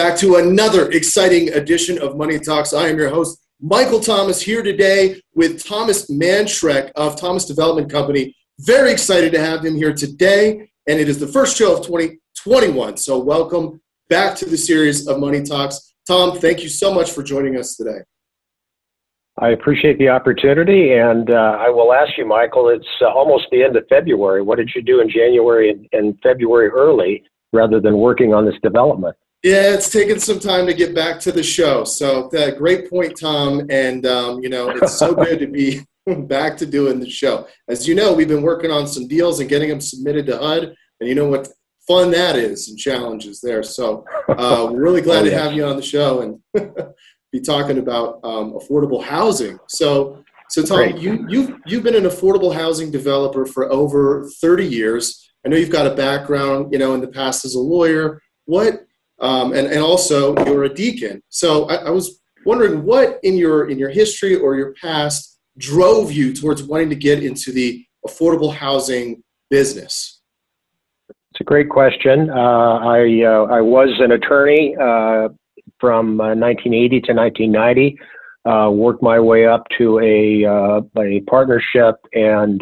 back to another exciting edition of Money Talks. I am your host, Michael Thomas, here today with Thomas Mannschreck of Thomas Development Company. Very excited to have him here today, and it is the first show of 2021. So welcome back to the series of Money Talks. Tom, thank you so much for joining us today. I appreciate the opportunity, and I will ask you, Michael, it's almost the end of February. What did you do in January and February early rather than working on this development? Yeah, it's taken some time to get back to the show. So great point, Tom. And, it's so good to be back to doing the show. As you know, we've been working on some deals and getting them submitted to HUD. And you know what fun that is and challenges there. So we're really glad to have you on the show and be talking about affordable housing. So Tom, you've been an affordable housing developer for over 30 years. I know you've got a background, in the past as a lawyer. And also you're a deacon. So I was wondering what in your history or your past drove you towards wanting to get into the affordable housing business? It's a great question. I was an attorney from 1980 to 1990. Worked my way up to a partnership and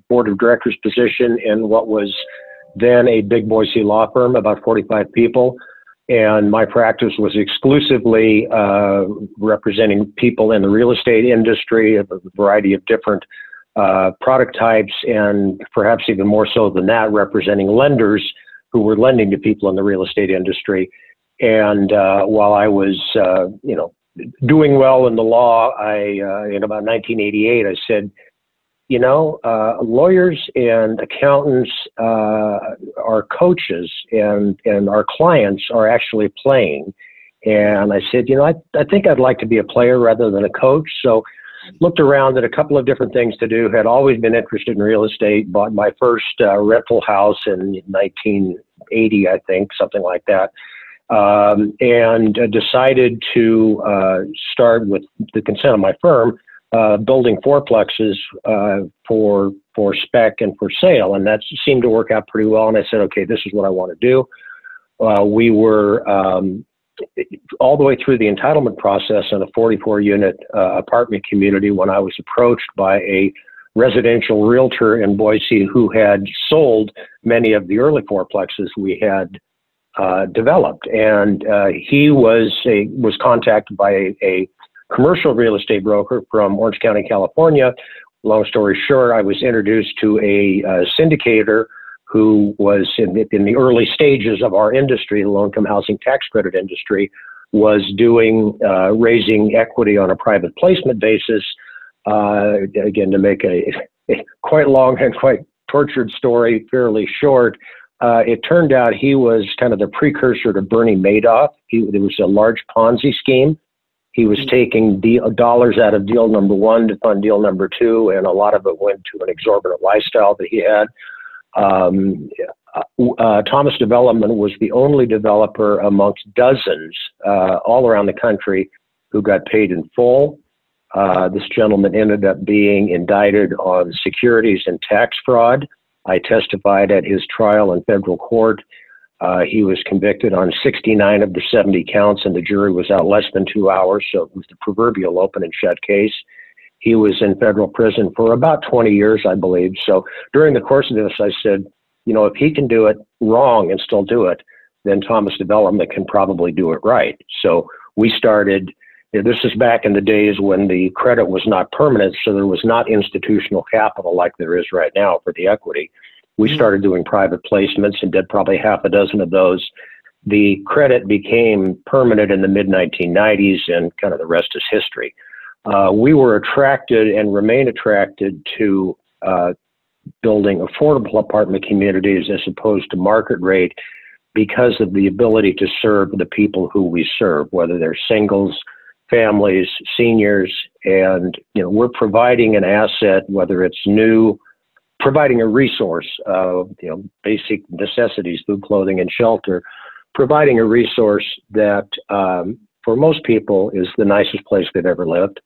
board of directors position in what was then a big Boise law firm, about 45 people. And my practice was exclusively representing people in the real estate industry, a variety of different product types, and perhaps even more so than that, representing lenders who were lending to people in the real estate industry. And while I was, doing well in the law, in about 1988, I said, lawyers and accountants are coaches, and our clients are actually playing. And I said, I think I'd like to be a player rather than a coach. So looked around at a couple of different things to do, had always been interested in real estate, bought my first rental house in 1980, I think, something like that. And decided to start, with the consent of my firm, building fourplexes for spec and for sale, and that seemed to work out pretty well. And I said, okay, this is what I want to do. We were all the way through the entitlement process in a 44-unit apartment community when I was approached by a residential realtor in Boise who had sold many of the early fourplexes we had developed, and he was contacted by a commercial real estate broker from Orange County, California. Long story short, I was introduced to a syndicator who was in the early stages of our industry, the low-income housing tax credit industry, was doing raising equity on a private placement basis. Again, to make a quite long and quite tortured story fairly short, it turned out he was kind of the precursor to Bernie Madoff. There was a large Ponzi scheme. He was taking dollars out of deal number one to fund deal number two, and a lot of it went to an exorbitant lifestyle that he had. Thomas Development was the only developer amongst dozens all around the country who got paid in full. This gentleman ended up being indicted on securities and tax fraud. I testified at his trial in federal court. He was convicted on 69 of the 70 counts, and the jury was out less than 2 hours, so it was the proverbial open and shut case. He was in federal prison for about 20 years, I believe. So during the course of this, I said, if he can do it wrong and still do it, then Thomas Development can probably do it right. So we started, this is back in the days when the credit was not permanent, so there was not institutional capital like there is right now for the equity. We started doing private placements and did probably half a dozen of those. The credit became permanent in the mid-1990s, and kind of the rest is history. We were attracted and remain attracted to building affordable apartment communities as opposed to market rate because of the ability to serve the people who we serve, whether they're singles, families, seniors, and we're providing an asset, whether it's new, providing a resource of basic necessities, food, clothing, and shelter, providing a resource that for most people is the nicest place they've ever lived.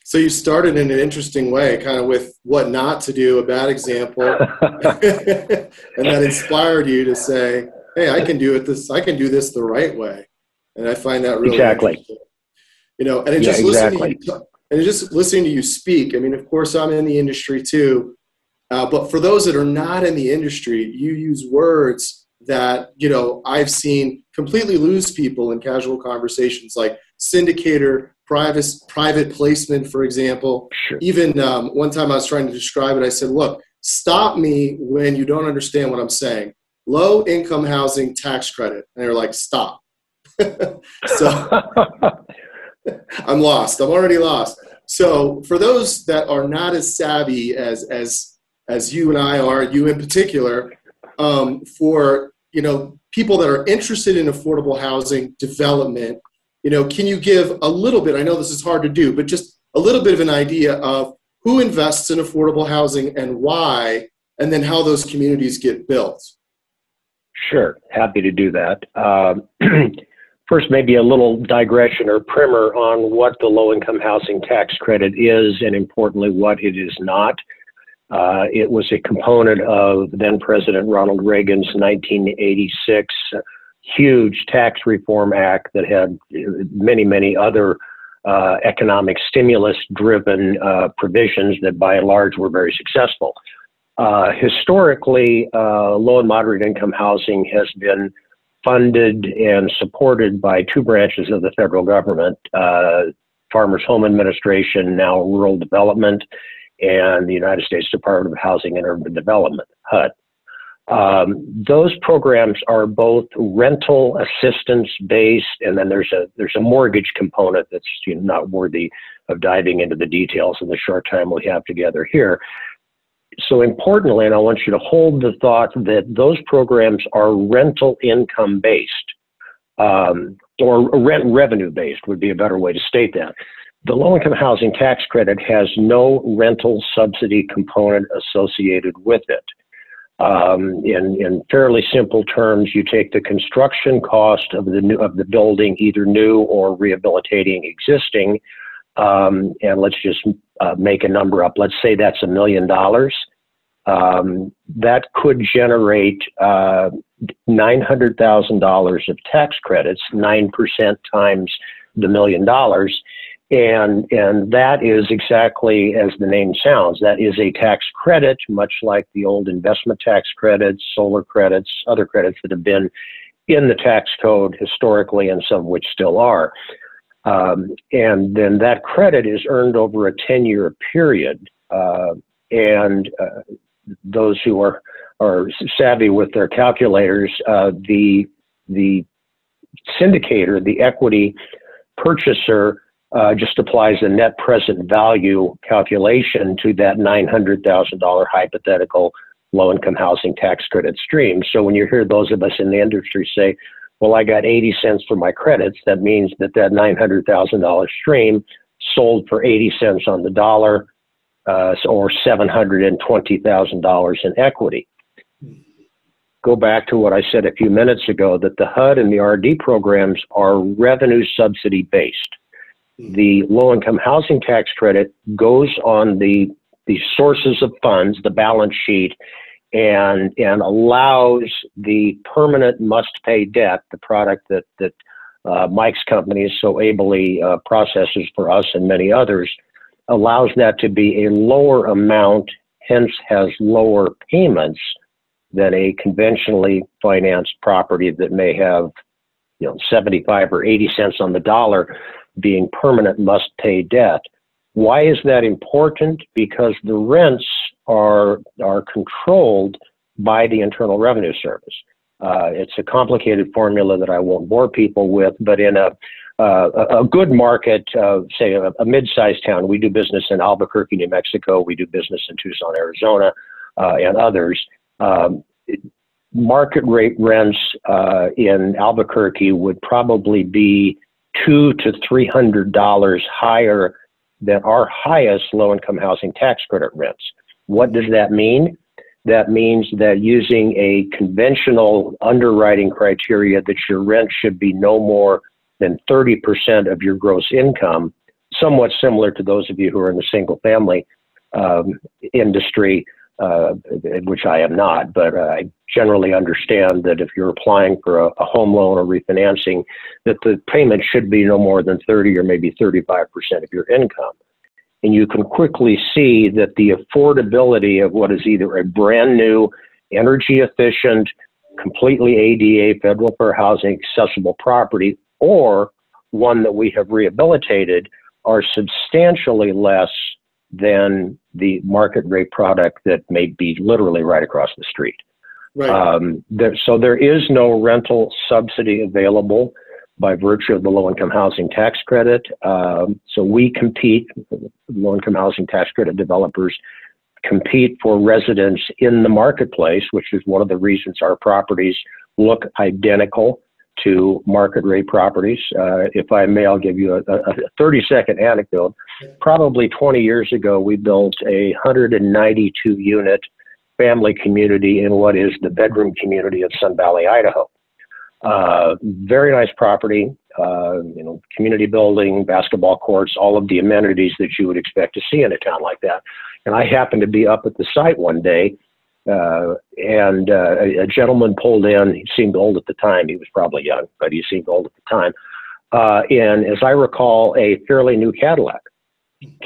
So you started in an interesting way, kind of with what not to do, a bad example, and that inspired you to say, hey, I can do this the right way. And I find that really Exactly. interesting. You know, and Yeah, exactly. just listening to you speak, I mean, of course, I'm in the industry too. But for those that are not in the industry, you use words that, you know, I've seen completely lose people in casual conversations, like syndicator, private placement, for example. Sure. Even one time I was trying to describe it, I said, look, stop me when you don't understand what I'm saying. Low income housing tax credit. And they're like, stop. So I'm lost. I'm already lost. So for those that are not as savvy as you and I are, you in particular, for, you know, people that are interested in affordable housing development, you know, can you give a little bit, I know this is hard to do, but just a little bit of an idea of who invests in affordable housing and why, and then how those communities get built? Sure, happy to do that. First, maybe a little digression or primer on what the low-income housing tax credit is, and importantly, what it is not. It was a component of then-President Ronald Reagan's 1986 huge tax reform act that had many, many other economic stimulus-driven provisions that, by and large, were very successful. Historically, low and moderate income housing has been funded and supported by two branches of the federal government, Farmers Home Administration, now Rural Development, and the United States Department of Housing and Urban Development, HUD. Those programs are both rental assistance based, and then there's a mortgage component that's, you know, not worthy of diving into the details in the short time we have together here. So importantly, and I want you to hold the thought that those programs are rental income based, or rent revenue based would be a better way to state that. The low-income housing tax credit has no rental subsidy component associated with it. In fairly simple terms, you take the construction cost of the building, either new or rehabilitating existing, and let's just make a number up. Let's say that's $1 million. That could generate $900,000 of tax credits, 9% times the $1 million. And that is exactly as the name sounds. That is a tax credit, much like the old investment tax credits, solar credits, other credits that have been in the tax code historically, and some of which still are. And then that credit is earned over a 10-year period. Those who are savvy with their calculators, the syndicator, the equity purchaser, just applies a net present value calculation to that $900,000 hypothetical low-income housing tax credit stream. So when you hear those of us in the industry say, well, I got 80 cents for my credits, that means that $900,000 stream sold for 80 cents on the dollar, or $720,000 in equity. Go back to what I said a few minutes ago, that the HUD and the RD programs are revenue subsidy based. The low-income housing tax credit goes on the sources of funds, the balance sheet, and allows the permanent must-pay debt, the product that Mike's company is so ably processes for us and many others, allows that to be a lower amount, hence has lower payments than a conventionally financed property that may have, 75 or 80 cents on the dollar being permanent must-pay debt. Why is that important? Because the rents are controlled by the Internal Revenue Service. It's a complicated formula that I won't bore people with, but in a good market, say a mid-sized town, we do business in Albuquerque, New Mexico, we do business in Tucson, Arizona, and others. Market rate rents in Albuquerque would probably be $200 to $300 higher than our highest low-income housing tax credit rents. What does that mean? That means that using a conventional underwriting criteria that your rent should be no more than 30% of your gross income, somewhat similar to those of you who are in the single-family industry, which I am not, but I generally understand that if you're applying for a home loan or refinancing, that the payment should be no more than 30 or maybe 35% of your income. And you can quickly see that the affordability of what is either a brand new, energy efficient, completely ADA, federal fair housing accessible property, or one that we have rehabilitated, are substantially less than the market rate product that may be literally right across the street. Right. So there is no rental subsidy available by virtue of the low-income housing tax credit. So we compete, low-income housing tax credit developers compete for residents in the marketplace, which is one of the reasons our properties look identical to market rate properties. If I may, I'll give you a 30-second anecdote. Probably 20 years ago, we built a 192 unit family community in what is the bedroom community of Sun Valley, Idaho. Very nice property, community building, basketball courts, all of the amenities that you would expect to see in a town like that. And I happened to be up at the site one day, and a gentleman pulled in. He seemed old at the time. He was probably young, but he seemed old at the time. And as I recall, a fairly new Cadillac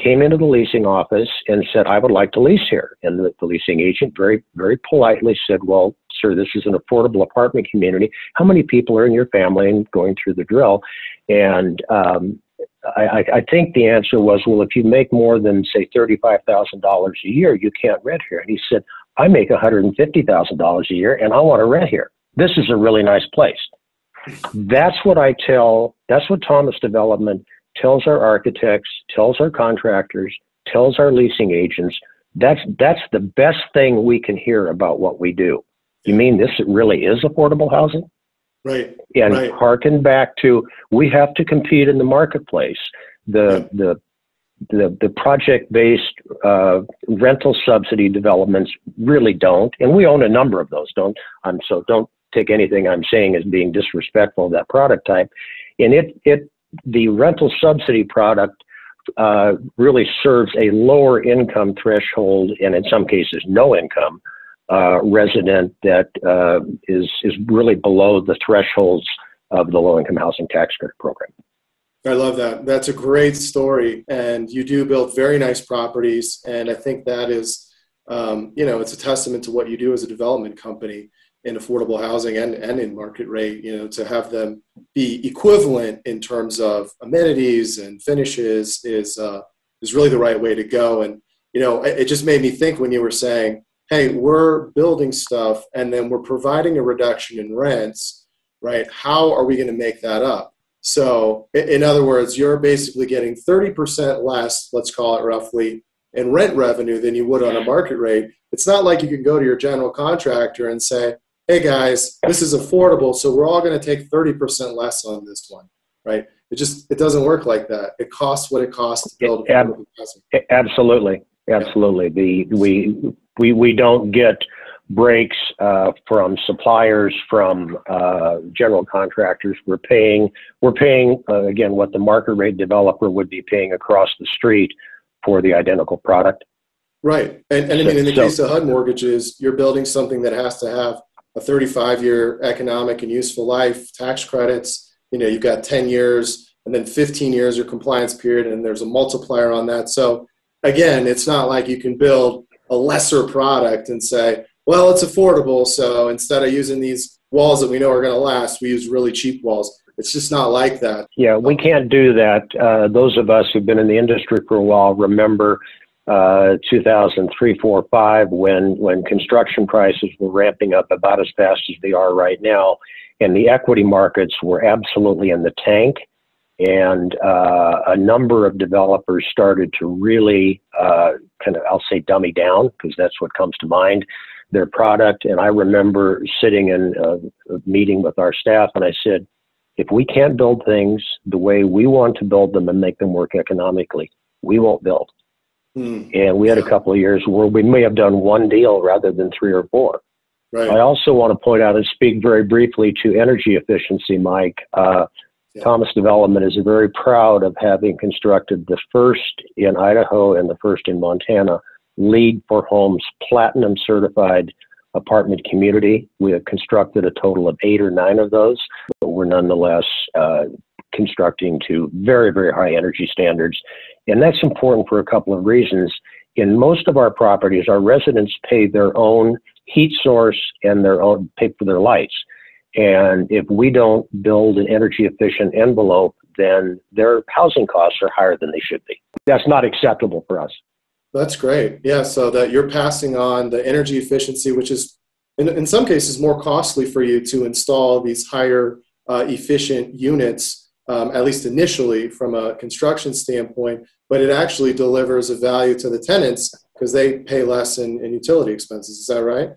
came into the leasing office and said, "I would like to lease here." And the leasing agent very, very politely said, "Well, sir, this is an affordable apartment community. How many people are in your family?" And going through the drill. And I think the answer was, "Well, if you make more than, say, $35,000 a year, you can't rent here." And he said, "I make $150,000 a year and I want to rent here. This is a really nice place." That's what that's what Thomas Development tells our architects, tells our contractors, tells our leasing agents. That's the best thing we can hear about what we do. You mean this really is affordable housing? Right. And right. Harken back to, we have to compete in the marketplace. The project-based rental subsidy developments really don't, and we own a number of those. So don't take anything I'm saying as being disrespectful of that product type. And the rental subsidy product really serves a lower income threshold, and in some cases no income resident that is really below the thresholds of the low-income housing tax credit program. I love that. That's a great story, and you do build very nice properties, and I think that is, it's a testament to what you do as a development company in affordable housing and in market rate, to have them be equivalent in terms of amenities and finishes is really the right way to go. And, it just made me think when you were saying, hey, we're building stuff and then we're providing a reduction in rents, right? How are we going to make that up? So in other words, you're basically getting 30% less, let's call it roughly, in rent revenue than you would on a market rate. It's not like you can go to your general contractor and say, hey guys, this is affordable, so we're all going to take 30% less on this one, right? It doesn't work like that. It costs what it costs to build affordable housing. Absolutely. We don't get breaks from suppliers, from general contractors. We're paying again what the market rate developer would be paying across the street for the identical product. Right, and I mean, in the case of HUD mortgages, you're building something that has to have a 35-year economic and useful life, tax credits. You've got 10 years and then 15 years your compliance period, and there's a multiplier on that. So again, it's not like you can build a lesser product and say, well, it's affordable, so instead of using these walls that we know are going to last, we use really cheap walls. It's just not like that. Yeah, we can't do that. Those of us who've been in the industry for a while remember 2003, 4, 5, when construction prices were ramping up about as fast as they are right now, and the equity markets were absolutely in the tank. And a number of developers started to really I'll say dummy down, because that's what comes to mind, their product. And I remember sitting in a meeting with our staff, and I said, if we can't build things the way we want to build them and make them work economically, we won't build. And we had a couple of years where we may have done one deal rather than 3 or 4. Right. I also want to point out and speak very briefly to energy efficiency, Mike. Thomas Development is very proud of having constructed the first in Idaho and the first in Montana LEED for Homes Platinum certified apartment community. We have constructed a total of 8 or 9 of those, but we're nonetheless constructing to very, very high energy standards. And that's important for a couple of reasons. In most of our properties, our residents pay their own heat source and pay for their lights. And if we don't build an energy efficient envelope, then their housing costs are higher than they should be. That's not acceptable for us. That's great. Yeah, so that you're passing on the energy efficiency, which is in some cases more costly for you to install these higher efficient units, at least initially from a construction standpoint, but it actually delivers a value to the tenants because they pay less in utility expenses. Is that right?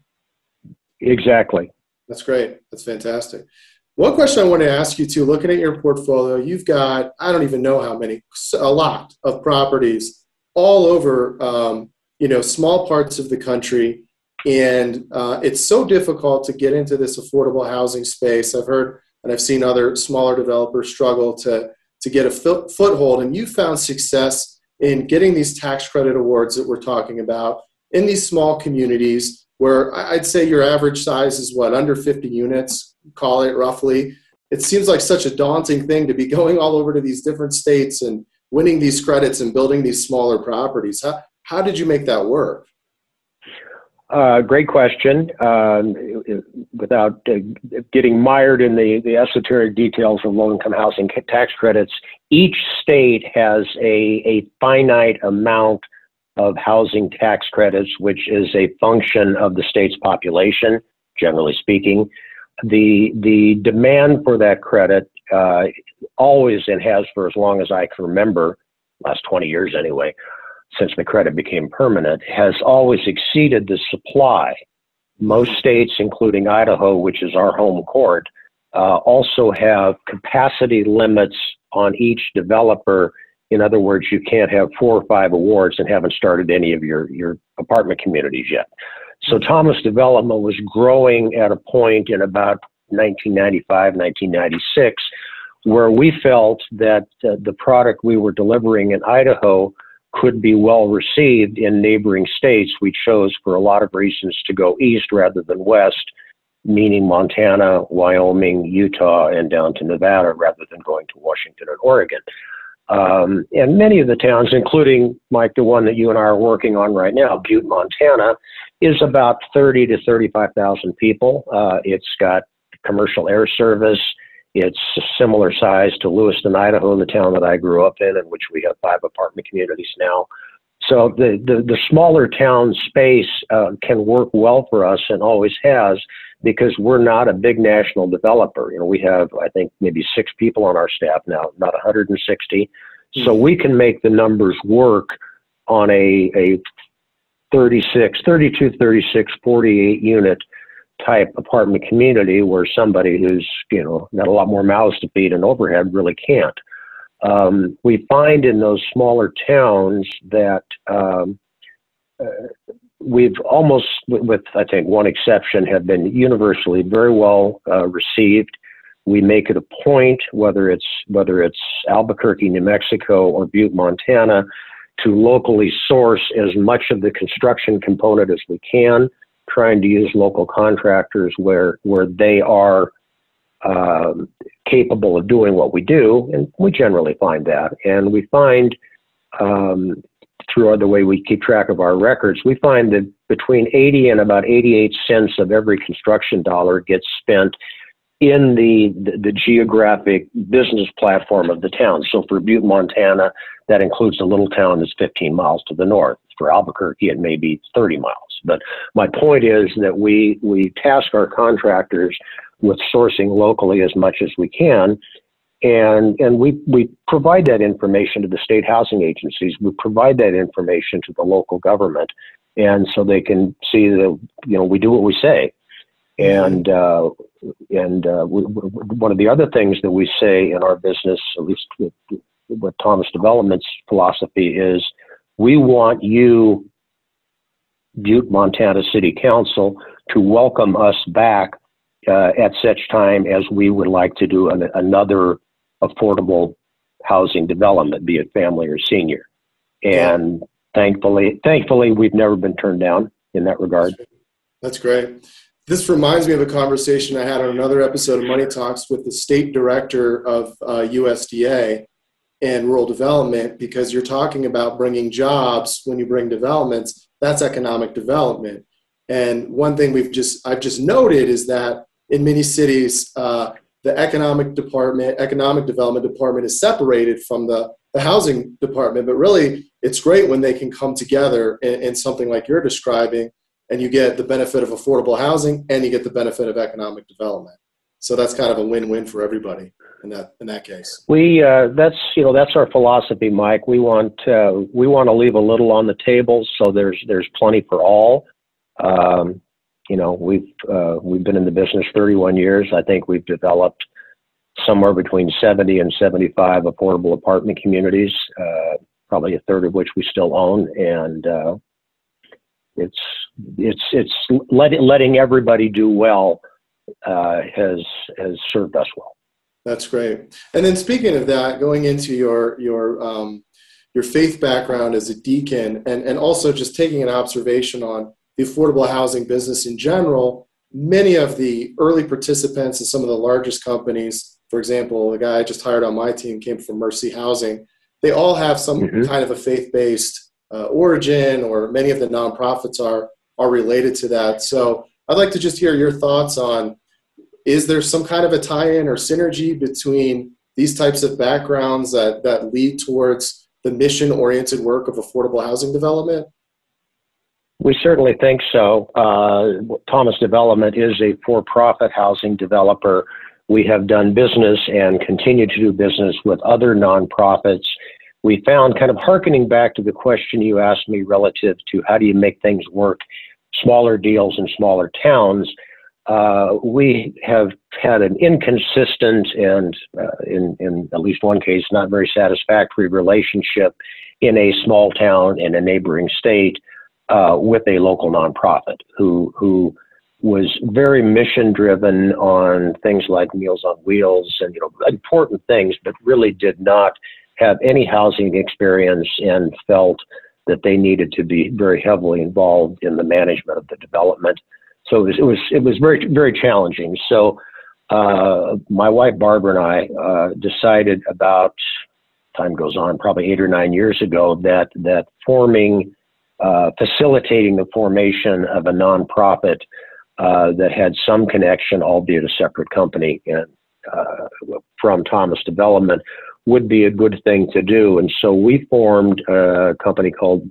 Exactly. That's great. That's fantastic. One question I want to ask you too, looking at your portfolio, you've got, I don't even know how many, a lot of properties all over, small parts of the country. And it's so difficult to get into this affordable housing space. I've heard and I've seen other smaller developers struggle to get a foothold. And you found success in getting these tax credit awards that we're talking about in these small communities where I'd say your average size is what, under 50 units, call it roughly. It seems like such a daunting thing to be going all over to these different states and winning these credits and building these smaller properties. How did you make that work? Great question. Without getting mired in the esoteric details of low-income housing tax credits, each state has a finite amount of housing tax credits, which is a function of the state's population, generally speaking. The demand for that credit always, and has for as long as I can remember, last 20 years anyway, since the credit became permanent, has always exceeded the supply. Most states, including Idaho, which is our home court, also have capacity limits on each developer. In other words, you can't have 4 or 5 awards and haven't started any of your apartment communities yet. So Thomas Development was growing at a point in about 1995, 1996, where we felt that the product we were delivering in Idaho could be well received in neighboring states. We chose, for a lot of reasons, to go east rather than west, meaning Montana, Wyoming, Utah, and down to Nevada, rather than going to Washington and Oregon. And many of the towns, including, Mike, the one that you and I are working on right now, Butte, Montana, is about 30 to 35,000 people. It's got commercial air service. It's a similar size to Lewiston, Idaho, the town that I grew up in which we have 5 apartment communities now. So the smaller town space can work well for us and always has, because we're not a big national developer. We have, I think, maybe 6 people on our staff now, not 160. So we can make the numbers work on a 32, 36, 48 unit type apartment community where somebody who's, got a lot more mouths to feed and overhead really can't. We find in those smaller towns that we've almost, with I think one exception, have been universally very well received. We make it a point, whether it's Albuquerque, New Mexico, or Butte, Montana, to locally source as much of the construction component as we can, trying to use local contractors where they are capable of doing what we do, and we generally find that. And we find, through the way we keep track of our records, we find that between 80 and about 88 cents of every construction dollar gets spent in the geographic business platform of the town. So for Butte, Montana, that includes a little town that's 15 miles to the north. For Albuquerque, it may be 30 miles. But my point is that we task our contractors with sourcing locally as much as we can. And we provide that information to the state housing agencies. We provide that information to the local government. And so they can see that, we do what we say. And one of the other things that we say in our business, at least with Thomas Development's philosophy, is we want you, Butte, Montana City Council, to welcome us back at such time as we would like to do another affordable housing development, be it family or senior. And Thankfully, we've never been turned down in that regard. That's great. This reminds me of a conversation I had on another episode of Money Talks with the state director of USDA and rural development, because you're talking about bringing jobs. When you bring developments, that's economic development. And one thing I've just noted is that in many cities, the economic development department is separated from the housing department, but really it's great when they can come together in something like you're describing, and you get the benefit of affordable housing and you get the benefit of economic development. So that's kind of a win-win for everybody in that case. That's our philosophy, Mike. We want to leave a little on the table so there's plenty for all. We've been in the business 31 years. I think we've developed somewhere between 70 and 75 affordable apartment communities, probably a third of which we still own, and it's letting everybody do well has served us well. That's great. And then speaking of that, going into your faith background as a deacon, and also just taking an observation on the affordable housing business in general, many of the early participants in some of the largest companies, for example, the guy I just hired on my team came from Mercy Housing. They all have some kind of a faith-based origin, or many of the nonprofits are related to that. So I'd like to just hear your thoughts on, is there some kind of a tie-in or synergy between these types of backgrounds that lead towards the mission-oriented work of affordable housing development? We certainly think so. Thomas Development is a for-profit housing developer. We have done business and continue to do business with other nonprofits. We found, kind of hearkening back to the question you asked me relative to how do you make things work, smaller deals in smaller towns, we have had an inconsistent and, in at least one case, not very satisfactory relationship in a small town in a neighboring state with a local nonprofit who was very mission driven on things like Meals on Wheels and important things, but really did not have any housing experience and felt that they needed to be very heavily involved in the management of the development. So it was very, very challenging. So my wife Barbara and I decided, about, time goes on, probably 8 or 9 years ago, that facilitating the formation of a nonprofit that had some connection, albeit a separate company, from Thomas Development would be a good thing to do. And so we formed a company called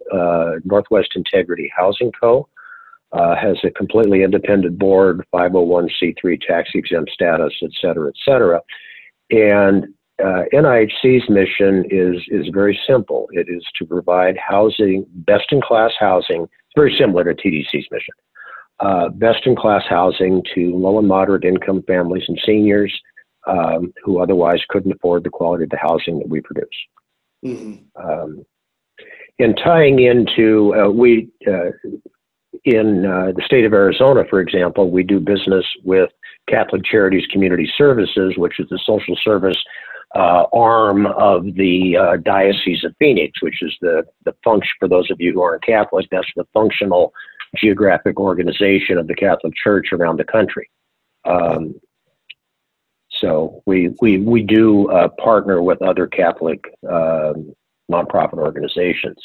Northwest Integrity Housing Co. Has a completely independent board, 501c3 tax exempt status, et cetera, et cetera. And NIHC's mission is very simple. It is to provide housing, best-in-class housing. It's very similar to TDC's mission. Best-in-class housing to low and moderate income families and seniors who otherwise couldn't afford the quality of the housing that we produce. Mm-hmm. And tying into, in the state of Arizona, for example, we do business with Catholic Charities Community Services, which is the social service arm of the Diocese of Phoenix, which is the function, for those of you who aren't Catholic, that's the functional geographic organization of the Catholic Church around the country. So we do partner with other Catholic nonprofit organizations.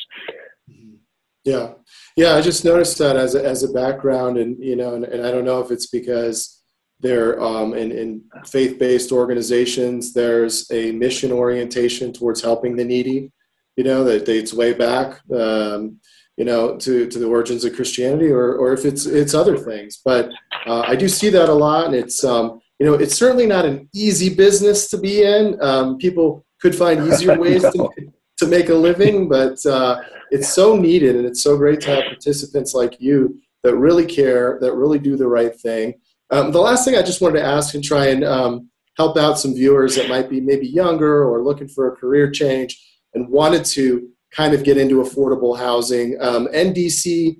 Yeah. I just noticed that as a background, and and I don't know if it's because they're in faith-based organizations, there's a mission orientation towards helping the needy. That dates way back, to the origins of Christianity, or if it's other things. But I do see that a lot, and it's it's certainly not an easy business to be in. People could find easier ways to make a living, but it's so needed, and it's so great to have participants like you that really care, that really do the right thing. The last thing I just wanted to ask and try and help out some viewers that might be maybe younger or looking for a career change and wanted to kind of get into affordable housing. NDC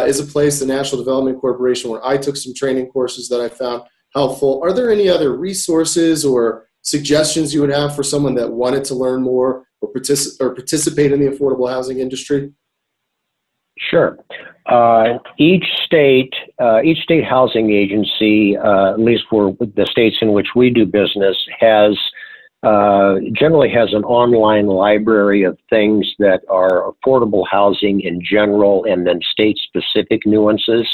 is a place, the National Development Corporation, where I took some training courses that I found helpful. Are there any other resources or suggestions you would have for someone that wanted to learn more or participate in the affordable housing industry? Sure. Each state housing agency, at least for the states in which we do business, generally has an online library of things that are affordable housing in general, and then state-specific nuances.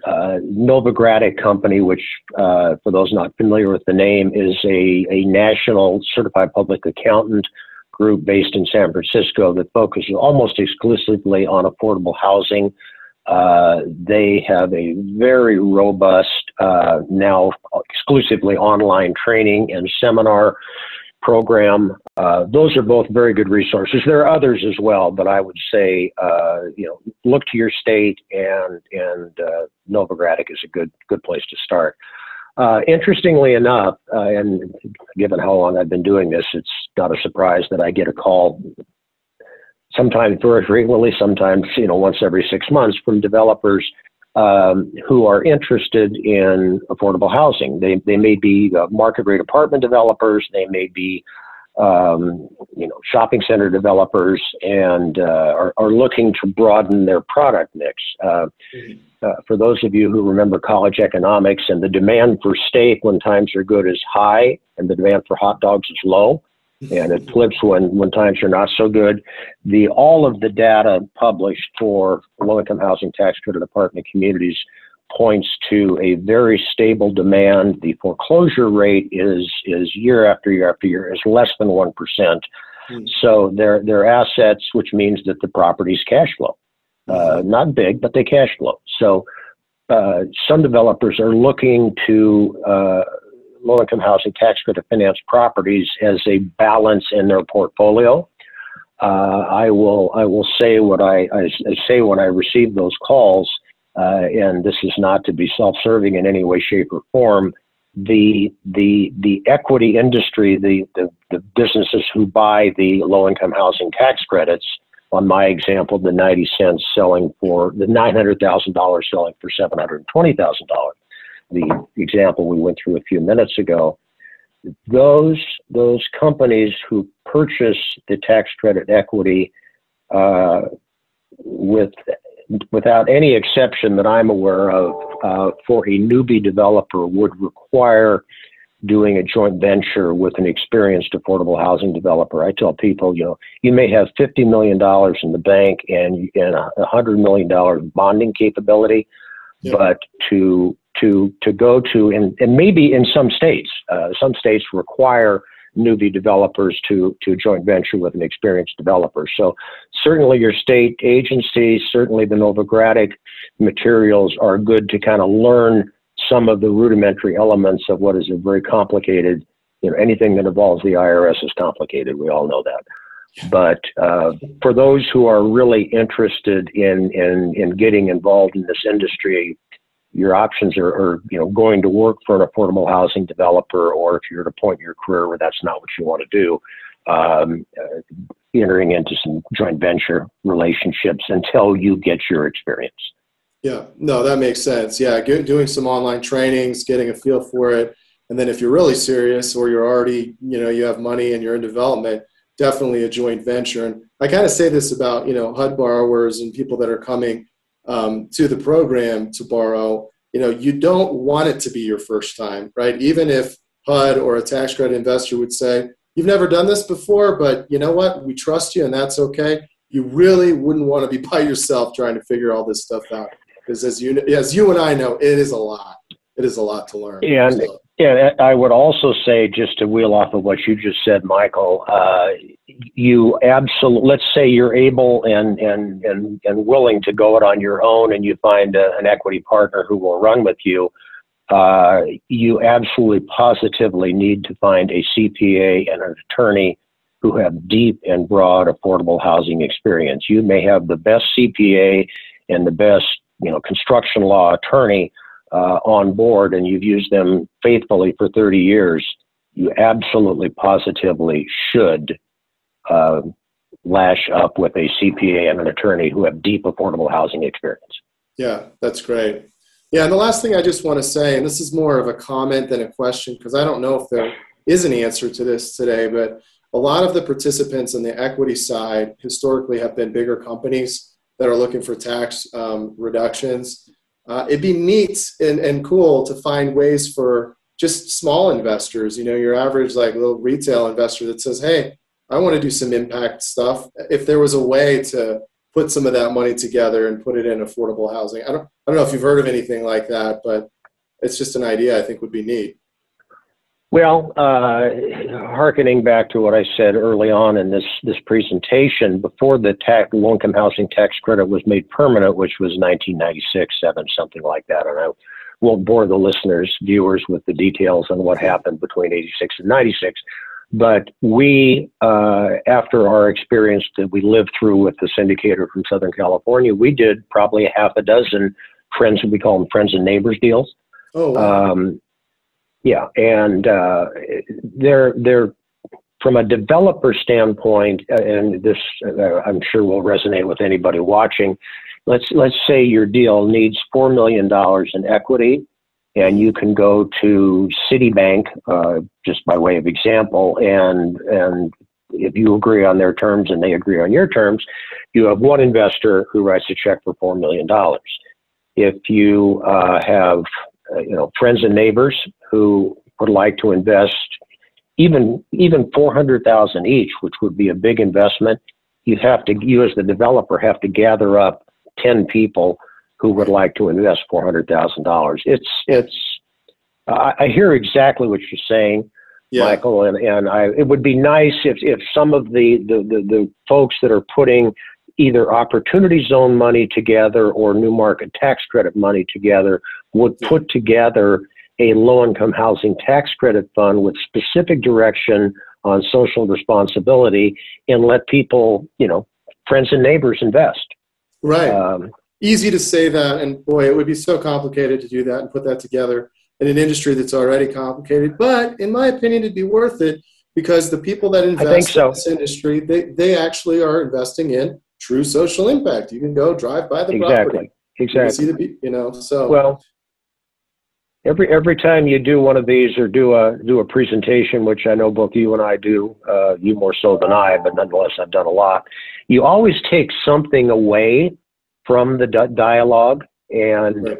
Novogradac Company, which, for those not familiar with the name, is a national certified public accountant group based in San Francisco that focuses almost exclusively on affordable housing. They have a very robust, now exclusively online training and seminar program. Those are both very good resources. There are others as well, but I would say, look to your state, and Novogradac is a good place to start. Interestingly enough, and given how long I've been doing this, it's not a surprise that I get a call sometimes very frequently, sometimes once every 6 months, from developers who are interested in affordable housing. They may be market rate apartment developers, they may be shopping center developers, and are looking to broaden their product mix. For those of you who remember college economics, and the demand for steak when times are good is high, and the demand for hot dogs is low, and it flips when times are not so good. All of the data published for low-income housing tax credit apartment communities points to a very stable demand. The foreclosure rate is year after year after year is less than 1%. So they're assets, which means that the property's cash flow. Not big, but they cash flow. So some developers are looking to low-income housing tax credit finance properties as a balance in their portfolio. I will say what I say when I receive those calls, and this is not to be self-serving in any way, shape, or form. The equity industry, the businesses who buy the low-income housing tax credits, on my example, the 90 cents selling for the $900,000 selling for $720,000. The example we went through a few minutes ago, those companies who purchase the tax credit equity without any exception that I'm aware of, for a newbie developer, would require doing a joint venture with an experienced affordable housing developer. I tell people, you may have $50 million in the bank and $100 million bonding capability, but to go to, and maybe in some states require newbie developers to joint venture with an experienced developer. So certainly your state agencies, certainly the Novogradac materials are good to kind of learn some of the rudimentary elements of what is a very complicated, anything that involves the IRS is complicated. We all know that. But for those who are really interested in getting involved in this industry, your options are going to work for an affordable housing developer, or if you're at a point in your career where that's not what you want to do, entering into some joint venture relationships until you get your experience. Yeah, no, that makes sense. Yeah, doing some online trainings, getting a feel for it. And then if you're really serious, or you're already, you have money and you're in development, definitely a joint venture. And I kind of say this about, HUD borrowers and people that are coming to the program to borrow. You don't want it to be your first time, right? Even if HUD or a tax credit investor would say, you've never done this before, but you know what? We trust you, and that's okay. You really wouldn't want to be by yourself trying to figure all this stuff out. Because as you and I know, it is a lot. It is a lot to learn. And I would also say, just to wheel off of what you just said, Michael, let's say you're able and willing to go it on your own, and you find an equity partner who will run with you. You absolutely positively need to find a CPA and an attorney who have deep and broad affordable housing experience. You may have the best CPA and the best construction law attorney on board, and you've used them faithfully for 30 years. You absolutely positively should lash up with a CPA and an attorney who have deep affordable housing experience. Yeah, that's great. Yeah, and the last thing I just want to say, and this is more of a comment than a question, because I don't know if there is an answer to this today, but a lot of the participants in the equity side historically have been bigger companies that are looking for tax reductions. It'd be neat and cool to find ways for just small investors, your average like little retail investor that says, hey, I want to do some impact stuff. If there was a way to put some of that money together and put it in affordable housing. I don't know if you've heard of anything like that, but it's just an idea I think would be neat. Well, hearkening back to what I said early on in this presentation, before the low-income housing tax credit was made permanent, which was 1996, 7, something like that, and I won't bore the listeners, viewers, with the details on what happened between 86 and 96. But we, after our experience that we lived through with the syndicator from Southern California, we did probably a half a dozen friends, we call them friends and neighbors deals. Oh, wow. Yeah, and they're from a developer standpoint, and this I'm sure will resonate with anybody watching. Let's say your deal needs $4 million in equity, and you can go to Citibank, just by way of example, and if you agree on their terms and they agree on your terms, you have one investor who writes a check for $4 million. If you have friends and neighbors who would like to invest even $400,000 each, which would be a big investment, you as the developer have to gather up 10 people who would like to invest $400,000. I hear exactly what you're saying, yeah, Michael, and it would be nice if some of the folks that are putting either opportunity zone money together or new market tax credit money together would put together a low-income housing tax credit fund with specific direction on social responsibility and let people, friends and neighbors invest. Right. Easy to say that, and boy, it would be so complicated to do that and put that together in an industry that's already complicated. But in my opinion, it'd be worth it because the people that invest in this industry, they actually are investing in true social impact. You can go drive by the property. Exactly. See so. Well, every time you do one of these or do a presentation, which I know both you and I do, you more so than I, but nonetheless I've done a lot. You always take something away from the dialogue, and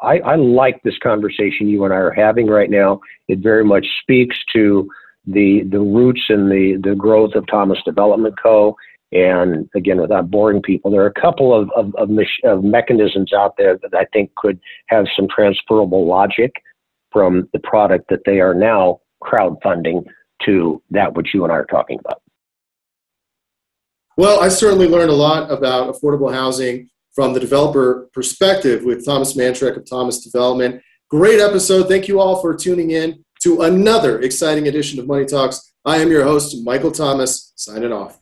I like this conversation you and I are having right now. It very much speaks to the roots and the growth of Thomas Development Co. And again, without boring people, there are a couple of mechanisms out there that I think could have some transferable logic from the product that they are now crowdfunding to that which you and I are talking about. Well, I certainly learned a lot about affordable housing from the developer perspective with Thomas Mannschreck of Thomas Development. Great episode. Thank you all for tuning in to another exciting edition of Money Talks. I am your host, Michael Thomas, signing off.